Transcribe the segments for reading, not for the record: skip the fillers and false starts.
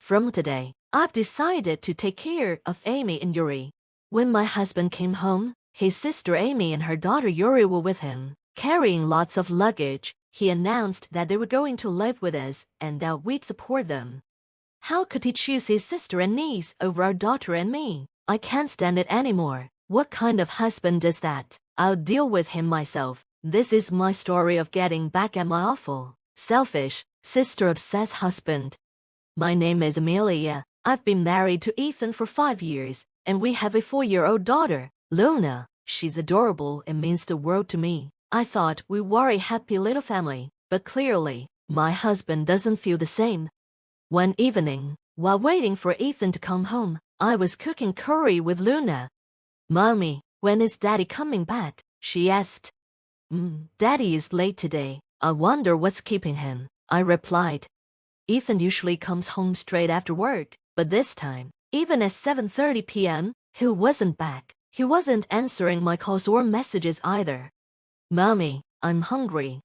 From today, I've decided to take care of Amy and Yuri. When my husband came home, his sister Amy and her daughter Yuri were with him, carrying lots of luggage. He announced that they were going to live with us and that we'd support them. How could he choose his sister and niece over our daughter and me? I can't stand it anymore. What kind of husband is that? I'll deal with him myself. This is my story of getting back at my awful, selfish, sister-obsessed husband. My name is Amelia. I've been married to Ethan for 5 years, and we have a 4-year-old daughter, Luna. She's adorable and means the world to me. I thought we were a happy little family, but clearly, my husband doesn't feel the same. One evening, while waiting for Ethan to come home, I was cooking curry with Luna. "Mommy, when is Daddy coming back?" she asked. Daddy is late today. I wonder what's keeping him," I replied. Ethan usually comes home straight after work, but this time, even at 7:30 p.m., he wasn't back. He wasn't answering my calls or messages either. "Mommy, I'm hungry."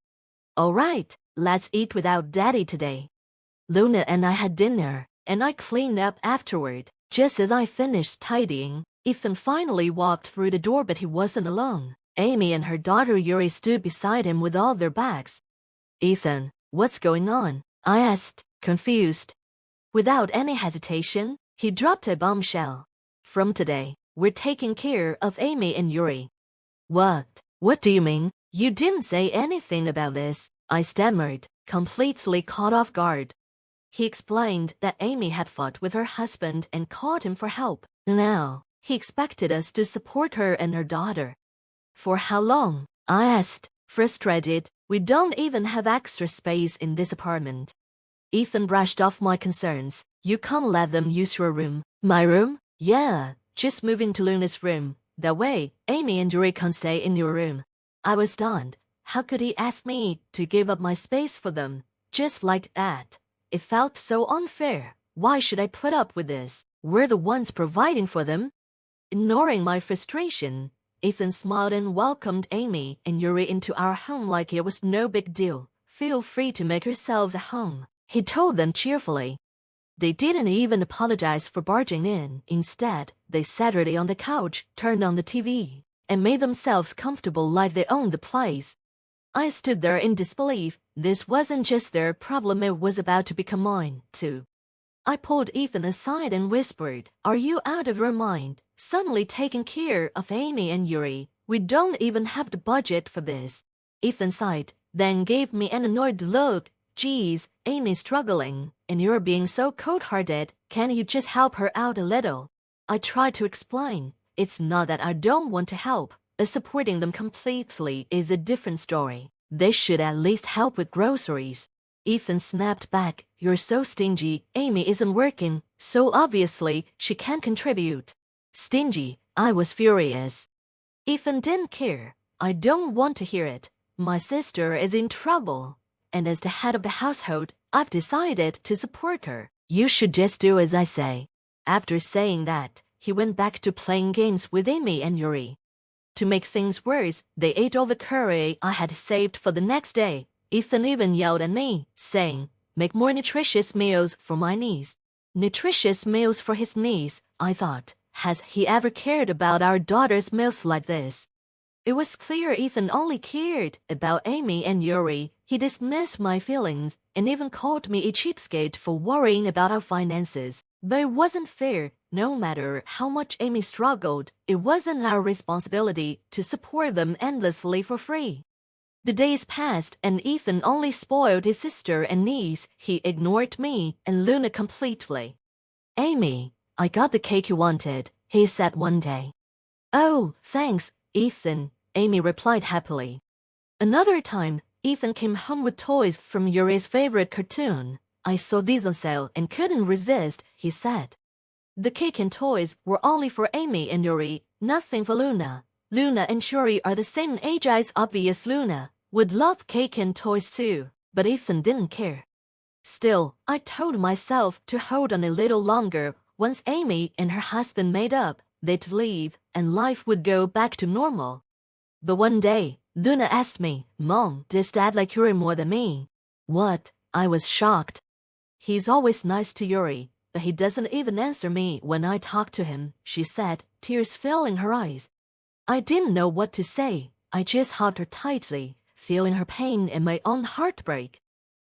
"All right, let's eat without Daddy today." Luna and I had dinner, and I cleaned up afterward. Just as I finished tidying, Ethan finally walked through the door, but he wasn't alone. Amy and her daughter Yuri stood beside him with all their bags. "Ethan, what's going on?" I asked, confused. Without any hesitation, he dropped a bombshell. "From today, we're taking care of Amy and Yuri." What do you mean? You didn't say anything about this," I stammered, completely caught off guard. He explained that Amy had fought with her husband and called him for help. Now, he expected us to support her and her daughter. "For how long?" I asked, frustrated. "We don't even have extra space in this apartment." Ethan brushed off my concerns. "You can't let them use your room." "My room?" "Yeah, just move into Luna's room. That way, Amy and Yuri can stay in your room." I was stunned. How could he ask me to give up my space for them, just like that? It felt so unfair. Why should I put up with this? We're the ones providing for them. Ignoring my frustration, Ethan smiled and welcomed Amy and Yuri into our home like it was no big deal. "Feel free to make yourselves at home," he told them cheerfully. They didn't even apologize for barging in. Instead, they sat ready on the couch, turned on the TV, and made themselves comfortable like they owned the place. I stood there in disbelief. This wasn't just their problem, it was about to become mine, too. I pulled Ethan aside and whispered, "Are you out of your mind? Suddenly taking care of Amy and Yuri? We don't even have the budget for this." Ethan sighed, then gave me an annoyed look. "Geez, Amy's struggling, and you're being so cold-hearted. Can't you just help her out a little?" I tried to explain. It's not that I don't want to help, but supporting them completely is a different story. They should at least help with groceries. Ethan snapped back, "You're so stingy. Amy isn't working, so obviously she can't contribute." Stingy? I was furious. Ethan didn't care. "I don't want to hear it. My sister is in trouble, and as the head of the household, I've decided to support her. You should just do as I say." After saying that, he went back to playing games with Amy and Yuri. To make things worse, they ate all the curry I had saved for the next day. Ethan even yelled at me, saying, "Make more nutritious meals for my niece." Nutritious meals for his niece, I thought. Has he ever cared about our daughter's meals like this? It was clear Ethan only cared about Amy and Yuri. He dismissed my feelings and even called me a cheapskate for worrying about our finances. But it wasn't fair. No matter how much Amy struggled, it wasn't our responsibility to support them endlessly for free. The days passed and Ethan only spoiled his sister and niece. He ignored me and Luna completely. "Amy, I got the cake you wanted," he said one day. "Oh, thanks, Ethan," Amy replied happily. Another time, Ethan came home with toys from Yuri's favorite cartoon. "I saw these on sale and couldn't resist," he said. The cake and toys were only for Amy and Yuri, nothing for Luna. Luna and Yuri are the same age as obvious. Luna would love cake and toys too, but Ethan didn't care. Still, I told myself to hold on a little longer. Once Amy and her husband made up, they'd leave, and life would go back to normal. But one day, Luna asked me, "Mom, does Dad like Yuri more than me?" "What?" I was shocked. "He's always nice to Yuri, but he doesn't even answer me when I talk to him," she said, tears filling her eyes. I didn't know what to say. I just hugged her tightly, feeling her pain and my own heartbreak.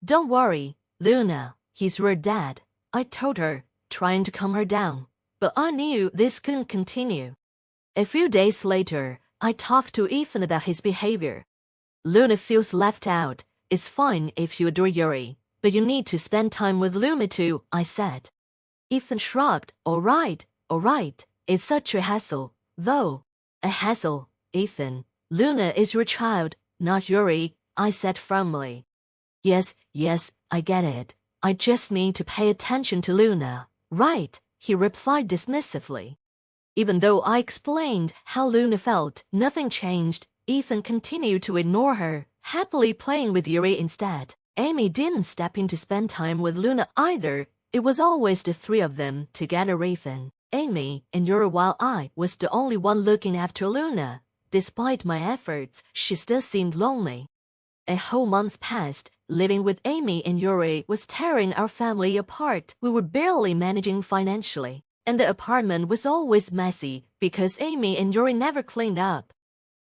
"Don't worry, Luna, he's your dad," I told her, trying to calm her down. But I knew this couldn't continue. A few days later, I talked to Ethan about his behavior. "Luna feels left out. It's fine if you adore Yuri, but you need to spend time with Luna too," I said. Ethan shrugged. All right. It's such a hassle, though." "A hassle, Ethan. Luna is your child, not Yuri," I said firmly. Yes, I get it. I just need to pay attention to Luna." "Right," he replied dismissively. Even though I explained how Luna felt, nothing changed. Ethan continued to ignore her, happily playing with Yuri instead. Amy didn't step in to spend time with Luna either. It was always the three of them together. Ethan, Amy, and Yuri, while I was the only one looking after Luna. Despite my efforts, she still seemed lonely. A whole month passed. Living with Amy and Yuri was tearing our family apart. We were barely managing financially, and the apartment was always messy because Amy and Yuri never cleaned up.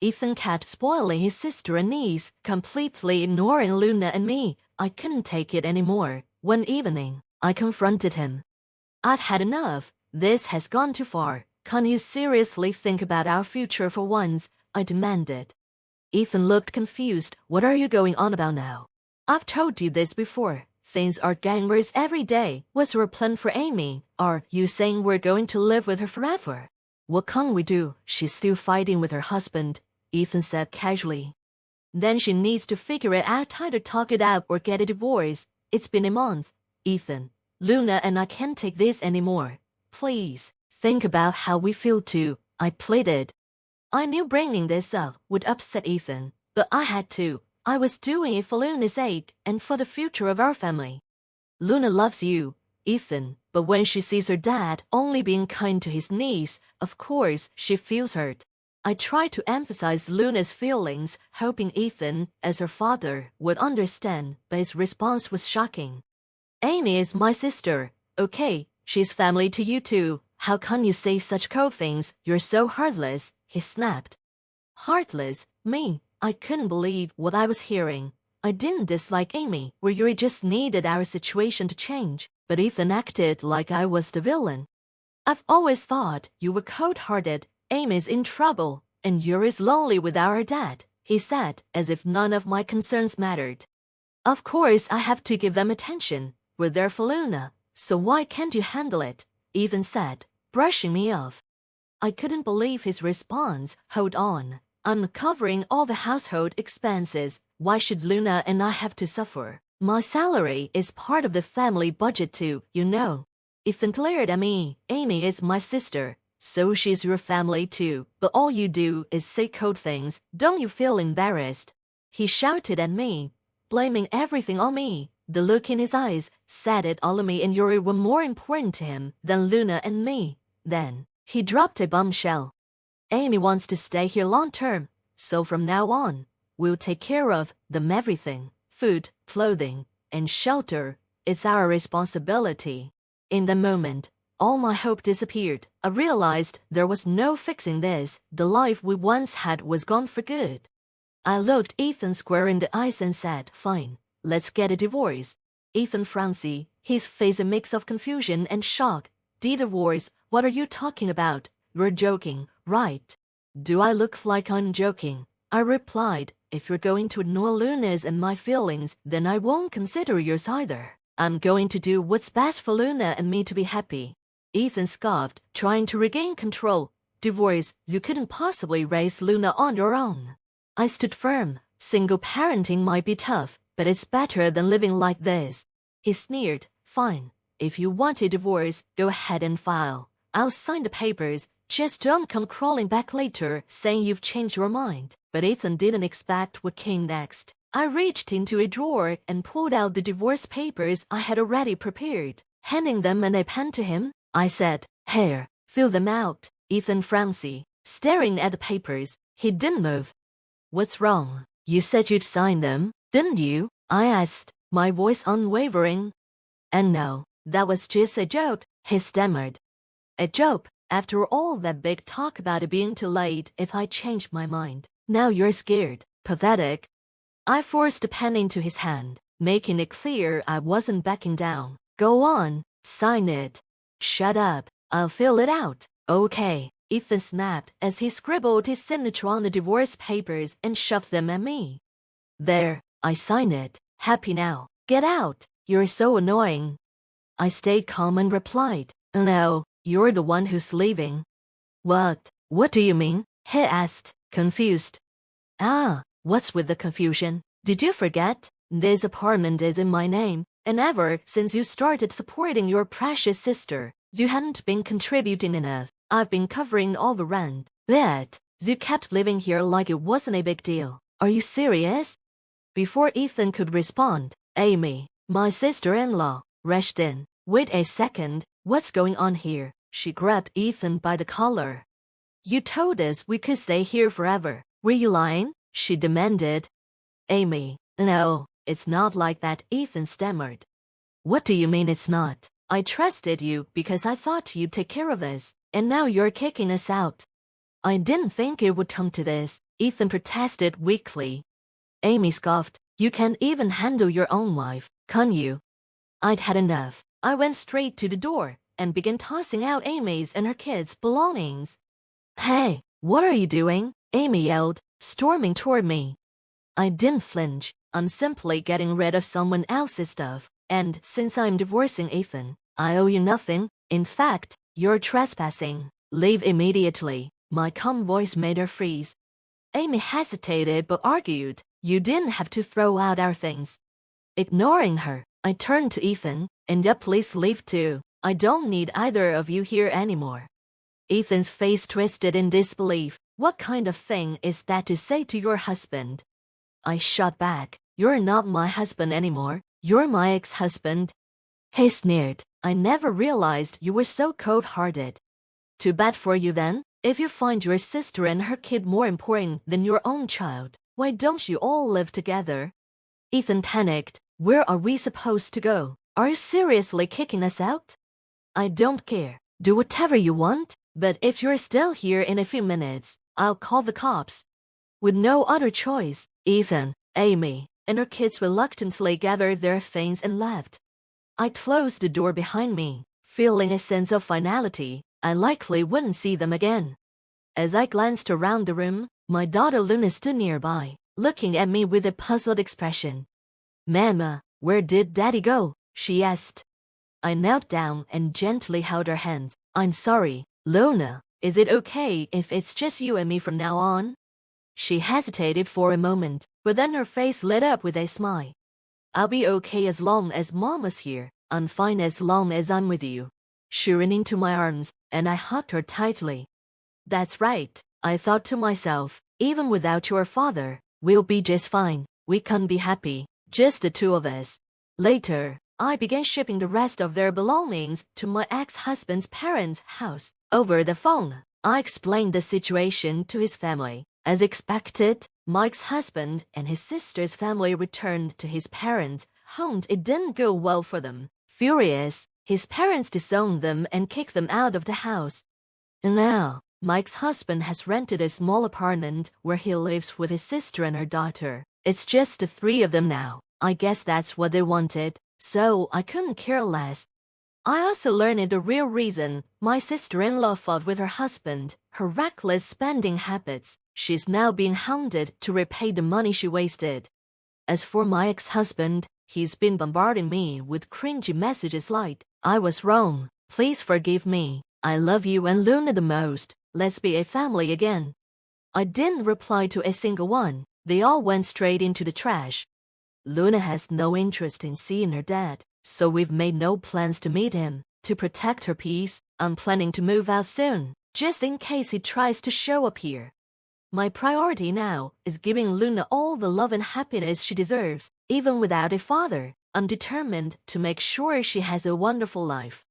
Ethan kept spoiling his sister and niece, completely ignoring Luna and me. I couldn't take it anymore. One evening, I confronted him. "I've had enough. This has gone too far. Can't you seriously think about our future for once?" I demanded. Ethan looked confused. "What are you going on about now? I've told you this before. Things are getting worse every day. What's your plan for Amy? Are you saying we're going to live with her forever?" "What can we do? She's still fighting with her husband," Ethan said casually. "Then she needs to figure it out, either talk it out or get a divorce. It's been a month. Ethan, Luna and I can't take this anymore. Please, think about how we feel too," I pleaded. I knew bringing this up would upset Ethan, but I had to. I was doing it for Luna's sake and for the future of our family. "Luna loves you, Ethan, but when she sees her dad only being kind to his niece, of course she feels hurt." I tried to emphasize Luna's feelings, hoping Ethan, as her father, would understand, but his response was shocking. "Amy is my sister, okay? She's family to you too. How can you say such cold things? You're so heartless," he snapped. Heartless? Me? I couldn't believe what I was hearing. I didn't dislike Amy, or Yuri just needed our situation to change, but Ethan acted like I was the villain. "I've always thought you were cold-hearted. Amy's in trouble, and Yuri's lonely without her dad," he said, as if none of my concerns mattered. "Of course I have to give them attention. We're there for Luna, so why can't you handle it?" Ethan said, brushing me off. I couldn't believe his response. "Hold on. I'm covering all the household expenses. Why should Luna and I have to suffer? My salary is part of the family budget too, you know." Ethan glared at me. "Amy is my sister, so she's your family too, but all you do is say cold things. Don't you feel embarrassed?" He shouted at me, blaming everything on me. The look in his eyes said it all. Me and Yuri were more important to him than Luna and me. Then he dropped a bombshell. "Amy wants to stay here long term, so from now on, we'll take care of them everything. Food, clothing, and shelter. It's our responsibility." In the moment, all my hope disappeared. I realized there was no fixing this. The life we once had was gone for good. I looked Ethan square in the eyes and said, "Fine, let's get a divorce." Ethan frowned, his face a mix of confusion and shock. "The divorce? What are you talking about? You're joking, right?" "Do I look like I'm joking?" I replied. "If you're going to ignore Luna's and my feelings, then I won't consider yours either. I'm going to do what's best for Luna and me to be happy." Ethan scoffed, trying to regain control. "Divorce? You couldn't possibly raise Luna on your own." I stood firm. "Single parenting might be tough, but it's better than living like this." He sneered. "Fine. If you want a divorce, go ahead and file. I'll sign the papers. Just don't come crawling back later saying you've changed your mind." But Ethan didn't expect what came next. I reached into a drawer and pulled out the divorce papers I had already prepared. Handing them and a pen to him, I said, "Here, fill them out." Ethan frowned, staring at the papers. He didn't move. "What's wrong? You said you'd sign them, didn't you?" I asked, my voice unwavering. "And no, That was just a joke, he stammered. A joke? After all that big talk about it being too late if I changed my mind. Now you're scared. Pathetic. I forced a pen into his hand, making it clear I wasn't backing down. Go on, sign it. Shut up, I'll fill it out. Okay, Ethan snapped as he scribbled his signature on the divorce papers and shoved them at me. There, I sign it. Happy now. Get out. You're so annoying. I stayed calm and replied, No, you're the one who's leaving. What? What do you mean? He asked, confused. Ah, what's with the confusion? Did you forget? This apartment is in my name, and ever since you started supporting your precious sister, you hadn't been contributing enough. I've been covering all the rent. Yet, you kept living here like it wasn't a big deal. Are you serious? Before Ethan could respond, Amy, my sister-in-law, rushed in. Wait a second, what's going on here? She grabbed Ethan by the collar. You told us we could stay here forever. Were you lying? She demanded. Amy, no, it's not like that, Ethan stammered. What do you mean it's not? I trusted you because I thought you'd take care of us, and now you're kicking us out. I didn't think it would come to this, Ethan protested weakly. Amy scoffed. You can't even handle your own wife, can you? I'd had enough. I went straight to the door and began tossing out Amy's and her kids' belongings. Hey, what are you doing? Amy yelled, storming toward me. I didn't flinch. I'm simply getting rid of someone else's stuff, and since I'm divorcing Ethan, I owe you nothing. In fact, you're trespassing. Leave immediately. My calm voice made her freeze. Amy hesitated but argued, You didn't have to throw out our things. Ignoring her, I turned to Ethan, and please leave too. I don't need either of you here anymore. Ethan's face twisted in disbelief. What kind of thing is that to say to your husband? I shot back. You're not my husband anymore. You're my ex-husband. He sneered. I never realized you were so cold-hearted. Too bad for you then. If you find your sister and her kid more important than your own child, why don't you all live together? Ethan panicked. Where are we supposed to go? Are you seriously kicking us out? I don't care. Do whatever you want, but if you're still here in a few minutes, I'll call the cops. With no other choice, Ethan, Amy, and her kids reluctantly gathered their things and left. I closed the door behind me, feeling a sense of finality. I likely wouldn't see them again. As I glanced around the room, my daughter Luna stood nearby, looking at me with a puzzled expression. Mama, where did Daddy go? She asked. I knelt down and gently held her hand. I'm sorry, Luna. Is it okay if it's just you and me from now on? She hesitated for a moment, but then her face lit up with a smile. I'll be okay as long as Mama's here. I'm fine as long as I'm with you. She ran into my arms, and I hugged her tightly. That's right, I thought to myself, even without your father, we'll be just fine. We can be happy, just the two of us. Later, I began shipping the rest of their belongings to my ex-husband's parents' house. Over the phone, I explained the situation to his family. As expected, Mike's husband and his sister's family returned to his parents' home. It didn't go well for them. Furious, his parents disowned them and kicked them out of the house. And now, Mike's husband has rented a small apartment where he lives with his sister and her daughter. It's just the three of them now. I guess that's what they wanted, so I couldn't care less. I also learned the real reason my sister-in-law fought with her husband, her reckless spending habits. She's now being hounded to repay the money she wasted. As for my ex-husband, he's been bombarding me with cringy messages like, I was wrong, please forgive me, I love you and Luna the most, let's be a family again. I didn't reply to a single one. They all went straight into the trash. Luna has no interest in seeing her dad, so we've made no plans to meet him. To protect her peace, I'm planning to move out soon, just in case he tries to show up here. My priority now is giving Luna all the love and happiness she deserves, even without a father. I'm determined to make sure she has a wonderful life.